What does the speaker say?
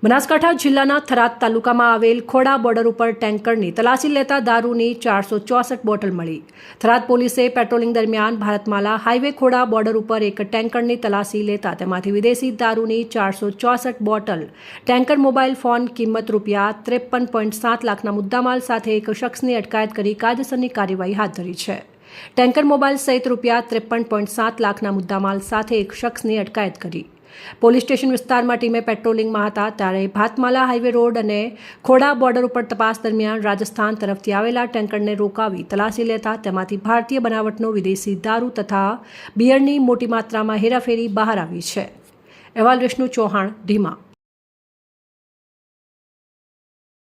બનાસકાંઠા જિલ્લાના થરાદ તાલુકામાં આવેલ ખોડા બોર્ડર ઉપર ટેન્કરની તલાશી લેતા દારૂની 464 બોટલ મળી। થરાદ પોલીસે પેટ્રોલિંગ દરમિયાન ભારતમાલા હાઈવે ખોડા બોર્ડર ઉપર એક ટેન્કરની તલાશી લેતા તેમાંથી વિદેશી દારૂની 464 બોટલ, ટેન્કર, મોબાઈલ ફોન કિંમત ₹53.7 લાખના મુદ્દામાલ સાથે એક શખ્સની અટકાયત કરી કાયદેસરની કાર્યવાહી હાથ ધરી છે। ટેન્કર, મોબાઈલ સહિત ₹53.7 લાખના મુદ્દામાલ સાથે એક શખ્સની અટકાયત કરી। પોલીસ સ્ટેશન વિસ્તારમાં ટીમે પેટ્રોલિંગમાં હતા ત્યારે ભાતમાલા હાઈવે રોડ અને ખોડા બોર્ડર ઉપર તપાસ દરમિયાન રાજસ્થાન તરફથી આવેલા ટેન્કરને રોકાવી તલાશી લેતા તેમાંથી ભારતીય બનાવટનો વિદેશી દારૂ તથા બિયરની મોટી માત્રામાં હેરાફેરી બહાર આવી છે। અહેવાલ વિષ્ણુ ચૌહાણ, ઢીમા।